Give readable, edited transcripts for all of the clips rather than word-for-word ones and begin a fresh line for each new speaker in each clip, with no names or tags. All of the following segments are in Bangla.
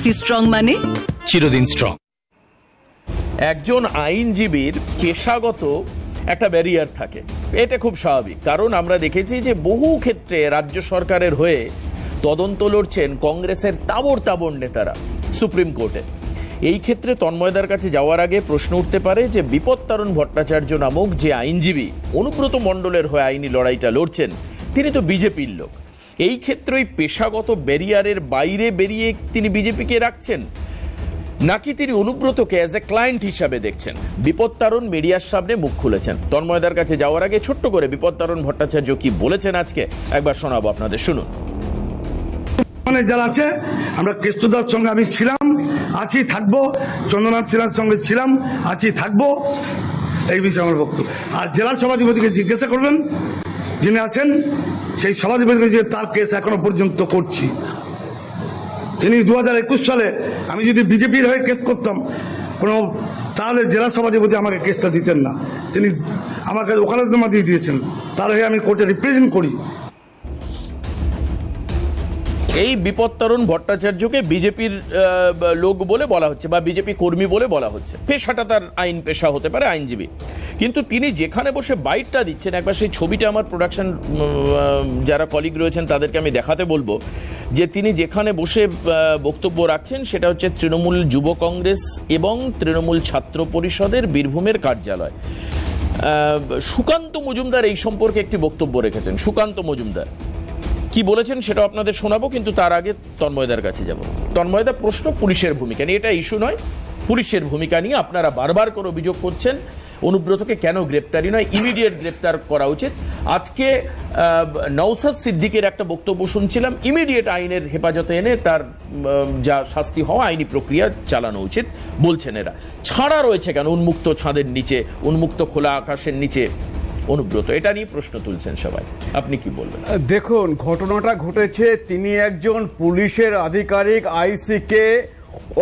স্ট্রং মানে
চিরদিন স্ট্রং।
একজন আইনজীবীর পেশাগত একটা ব্যারিয়ার থাকে, এটা খুব স্বাভাবিক। কারণ আমরা দেখেছি যে বহু ক্ষেত্রে রাজ্য সরকারের হয়ে তদন্ত লড়ছেন কংগ্রেসের তাবড় তাবড় নেতারা সুপ্রিম কোর্টে। এই ক্ষেত্রে তন্ময়দার কাছে যাওয়ার আগে প্রশ্ন উঠতে পারে যে বিপত্তারণ ভট্টাচার্য নামক যে আইনজীবী অনুব্রত মণ্ডলের হয়ে আইনি লড়াইটা লড়ছেন, তিনি তো বিজেপির লোক। এই ক্ষেত্রে ওই পেশাগত ব্যারিয়ারের বাইরে বেরিয়ে তিনি বিজেপিকে রাখছেন, নাকি তিনি অনুব্রতকে অ্যাজ এ ক্লায়েন্ট হিসাবে দেখছেন? বিপত্তারণ মিডিয়ার সামনে মুখ খুলেছেন। তন্ময়দার কাছে যাওয়ার আগে ছোট্ট করে বিপত্তারণ ভট্টাচার্য কি বলেছেন আজকে একবার শোনাবো আপনাদের, শুনুন।
যারা আছে, আমরা কেষ্টদার সঙ্গে আমি ছিলাম, আছি, থাকবো। চন্দ্রনাথ সিনহার সঙ্গে ছিলাম, আছি, থাকবো। এই বিষয়ে আমার বক্তব্য। আর জেলা সভাধিপতিকে জিজ্ঞাসা করবেন, যিনি আছেন সেই সভাধিপতিকে, যে তার কেস এখনো পর্যন্ত করছি। তিনি 2021 সালে আমি যদি বিজেপির হয়ে কেস করতাম তাহলে জেলা সভাধিপতি আমাকে কেসটা দিতেন না। তিনি আমাকে ওকালতনামা দিয়ে দিয়েছেন, তার হয়ে আমি কোর্টে রিপ্রেজেন্ট করি।
এই বিপত্তারণ ভট্টাচার্যকে বিজেপির লোক বলে বলা হচ্ছে বা বিজেপি কর্মী বলে বলা হচ্ছে। পেশাটা তার আইন পেশা হতে পারে, আইনজীবী। কিন্তু তিনি যেখানে বসে বাইটটা দিচ্ছেন, একবার সেই ছবিটা আমার প্রোডাকশন যারা কলিগ রয়েছেন তাদেরকে আমি দেখাতে বলবো, যে তিনি যেখানে বসে বক্তব্য রাখছেন সেটা হচ্ছে তৃণমূল যুব কংগ্রেস এবং তৃণমূল ছাত্র পরিষদের বীরভূমের কার্যালয়। সুকান্ত মজুমদার এই সম্পর্কে একটি বক্তব্য রেখেছেন। সুকান্ত মজুমদার কি বলেছেন সেটা আপনাদের শোনাবো, কিন্তু তার আগে তন্ময়দার কাছে যাব। তন্ময়দা, প্রশ্ন পুলিশের ভূমিকা নিয়ে, এটা ইস্যু নয়, পুলিশের ভূমিকা নিয়ে আপনারা বারবার করে অভিযোগ করছেন অনুব্রতকে কেন গ্রেপ্তারি নয়, ইমিডিয়েট গ্রেপ্তার করা উচিত। আজকে নওশাদ সিদ্দিকের একটা বক্তব্য শুনছিলাম, ইমিডিয়েট আইনের হেফাজতে এনে তার যা শাস্তি হওয়া আইনি প্রক্রিয়া চালানো উচিত বলছেন এরা। ছাড়া রয়েছে কেন উন্মুক্ত ছাদের নিচে, উন্মুক্ত খোলা আকাশের নিচে অনুব্রত? এটা নিয়ে প্রশ্ন তুলছেন সবাই, আপনি কি বলবেন?
দেখুন, ঘটনাটা ঘটেছে, তিনি একজন পুলিশের আধিকারিক, আইসিকে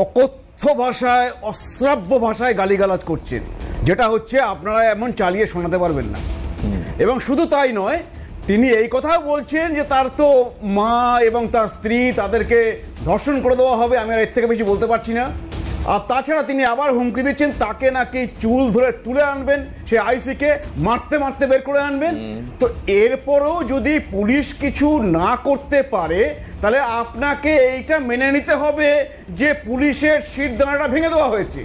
অকথ্য ভাষায়, অশ্রাব্য ভাষায় গালিগালাজ করছেন, যেটা হচ্ছে আপনারা এমন চালিয়ে শোনাতে পারবেন না। এবং শুধু তাই নয়, তিনি এই কথাও বলছেন যে তার তো মা এবং তার স্ত্রী, তাদেরকে ধর্ষণ করে দেওয়া হবে, আমি আর এর থেকে বেশি বলতে পারছি না। আর তাছাড়া তিনি আবার হুমকি দিচ্ছেন তাকে নাকি চুল ধরে তুলে আনবেন, সে আইসিকে মারতে মারতে বের করে আনবেন। তো এরপরও যদি পুলিশ কিছু না করতে পারে, তাহলে আপনাকে এইটা মেনে নিতে হবে যে পুলিশের শিরদাঁড়াটা ভেঙে দেওয়া হয়েছে।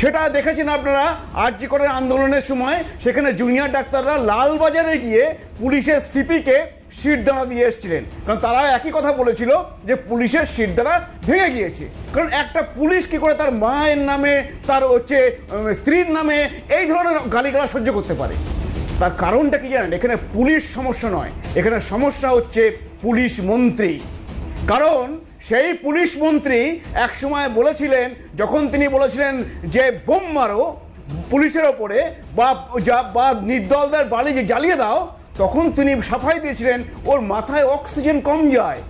সেটা দেখেছেন আপনারা আরজি করের আন্দোলনের সময়, সেখানে জুনিয়র ডাক্তাররা লালবাজারে গিয়ে পুলিশের সিপিকে শিরদাঁড়া দিয়ে এসেছিলেন, কারণ তারা একই কথা বলেছিল যে পুলিশের শিরদাঁড়া ভেঙে গিয়েছে। কারণ একটা পুলিশ কি করে তার মায়ের নামে, তার হচ্ছে স্ত্রীর নামে এই ধরনের গালিগালা সহ্য করতে পারে? তার কারণটা কি জানেন? এখানে পুলিশ সমস্যা নয়, এখানে সমস্যা হচ্ছে পুলিশ মন্ত্রী। কারণ সেই পুলিশ মন্ত্রী এক সময় বলেছিলেন, যখন তিনি বলেছিলেন যে বোম মারো পুলিশের ওপরে বা নির্দলদের বাড়ি যে জ্বালিয়ে দাও, তখন তিনি সাফাই দিয়েছিলেন ওর মাথায় অক্সিজেন কম যায়।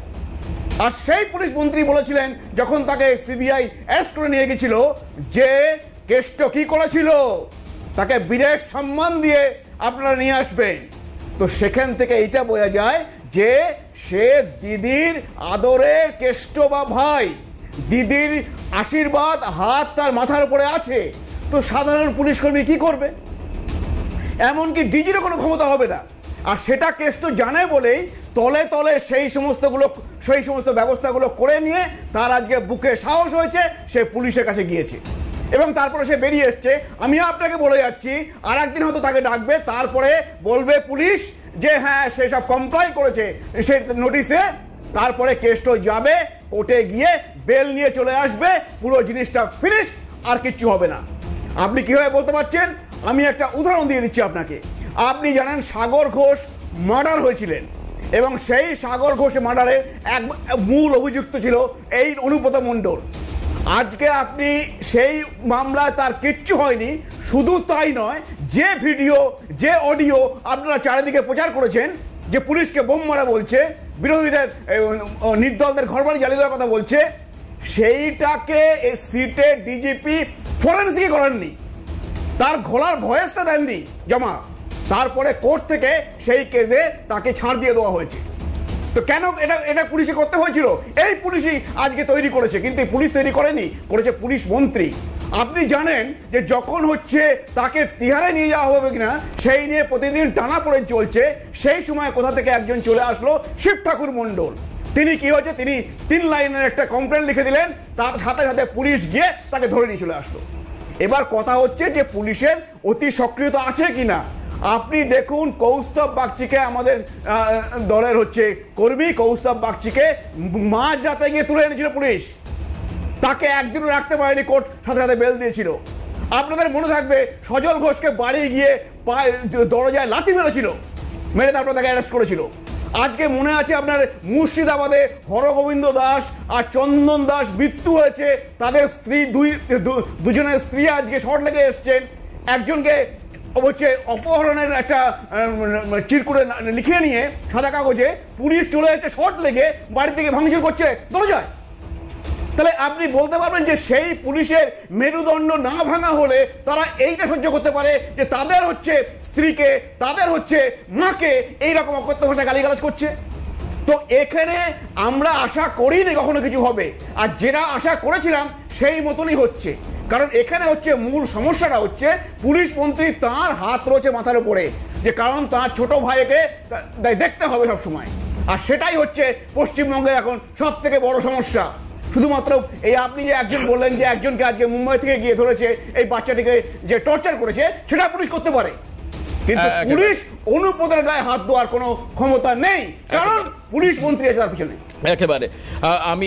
আর সেই পুলিশ মন্ত্রী বলেছিলেন, যখন তাকে সিবিআই অ্যারেস্ট করে নিয়ে গেছিল, যে কেষ্ট কি করেছিল, তাকে বীরের সম্মান দিয়ে আপনারা নিয়ে আসবেন। তো সেখান থেকে এইটা বোঝা যায় যে সে দিদির আদরের কেষ্ট বা ভাই, দিদির আশীর্বাদ হাত তার মাথার উপরে আছে। তো সাধারণ পুলিশ কর্মী কি করবে? এমনকি ডিজিরও কোনো ক্ষমতা হবে না। আর সেটা কেষ্ট জানে বলেই তলে তলে সেই সমস্ত ব্যবস্থাগুলো করে নিয়ে তার আজকে বুকে সাহস হয়েছে, সে পুলিশের কাছে গিয়েছে এবং তারপরে সে বেরিয়ে এসছে। আমি আপনাকে বলে যাচ্ছি, আর একদিন হয়তো তাকে ডাকবে, তারপরে বলবে পুলিশ যে হ্যাঁ সে সব কমপ্লাই করেছে সে নোটিশে, তারপরে কেষ্ট যাবে কোর্টে গিয়ে বেল নিয়ে চলে আসবে, পুরো জিনিসটা ফিনিশ, আর কিচ্ছু হবে না। আপনি কিভাবে বলতে পারছেন? আমি একটা উদাহরণ দিয়ে দিচ্ছি আপনাকে। আপনি জানেন সাগর ঘোষ মার্ডার হয়েছিলেন, এবং সেই সাগর ঘোষ মার্ডারের এক মূল অভিযুক্ত ছিল এই অনুব্রত মণ্ডল। আজকে আপনি সেই মামলায় তার কিচ্ছু হয়নি। শুধু তাই নয়, যে ভিডিও, যে অডিও আপনারা চারিদিকে প্রচার করেছেন, যে পুলিশকে বোম মারা বলছে, বিরোধীদের নির্দলদের ঘরবাড়ি জ্বালিয়ে দেওয়ার কথা বলছে, সেইটাকে সিটে ডিজিপি ফরেন্সিক করেননি, তার গলার ভয়েসটা দেননি জমা। তারপরে কোর্ট থেকে সেই কেসে তাকে ছাড় দিয়ে দেওয়া হয়েছে। তো কেন এটা এটা পুলিশে করতে হয়েছিল? এই পুলিশই আজকে তৈরি করেছে, কিন্তু এই পুলিশ তৈরি করেনি, করেছে পুলিশ মন্ত্রী। আপনি জানেন যে যখন হচ্ছে তাকে তিহারে নিয়ে যাওয়া হবে কিনা সেই নিয়ে প্রতিদিন টানাপোড়েন চলছে, সেই সময় কোথা থেকে একজন চলে আসলো, শিব ঠাকুর মণ্ডল। তিনি কি হয়েছে, তিনি 3 লাইনের একটা কমপ্লেন লিখে দিলেন, তার সাথে সাথে পুলিশ গিয়ে তাকে ধরে নিয়ে চলে আসলো। এবার কথা হচ্ছে যে পুলিশের অতি সক্রিয়তা আছে কিনা। আপনি দেখুন কৌস্তব বাগচিকে, আমাদের দলের হচ্ছে কর্মী কৌস্তব বাগচিকে মাঝ রাতে গিয়ে তুলে এনেছিল পুলিশ, তাকে একদিনও রাখতে পারেনি, কোর্ট সাথে সাথে বেল দিয়েছিল। আপনাদের মনে থাকবে সজল ঘোষকে বাড়ি গিয়ে দরজায় লাথি মেরেছিল, মেরে তারপর তাকে অ্যারেস্ট করেছিল। আজকে মনে আছে আপনার মুর্শিদাবাদে হরগোবিন্দ দাস আর চন্দন দাস মৃত্যু হয়েছে, তাদের স্ত্রী দুজনের স্ত্রী আজকে শর্ট লেগে এসছেন। একজনকে হচ্ছে অপহরণের একটা চিরকুটে লিখে নিয়ে সাদা কাগজে পুলিশ চলে এসেছে শর্ট লেগে, বাড়ি থেকে ভাঙচুর করছে দরজায়। তাহলে আপনি বলতে পারবেন যে সেই পুলিশের মেরুদণ্ড না ভাঙা হলে তারা এইটা সহ্য করতে পারে যে তাদের হচ্ছে স্ত্রীকে, তাদের হচ্ছে মাকে এইরকম অকথ্য ভাষায় গালিগালাজ করছে? তো এখানে আমরা আশা করিনি কখনো কিছু হবে, আর যেটা আশা করেছিলাম সেই মতনই হচ্ছে। কারণ এখানে হচ্ছে মূল সমস্যাটা হচ্ছে পুলিশ মন্ত্রী, তার হাত রয়েছে মাথার উপরে, যে কারণ তার ছোট ভাইকে দেখতে হবে সব সময়। আর সেটাই হচ্ছে পশ্চিমবঙ্গের এখন সব থেকে বড় সমস্যা। শুধুমাত্র এই আপনি যে একজন বললেন যে একজনকে আজকে মুম্বাই থেকে গিয়ে ধরেছে, এই বাচ্চাটিকে যে টর্চার করেছে, সেটা পুলিশ করতে পারে, কিন্তু পুলিশ অনুপদের গায়ে হাত দেওয়ার কোনো ক্ষমতা নেই, কারণ পুলিশ মন্ত্রী আছে তার পিছনে।
একেবারে আমি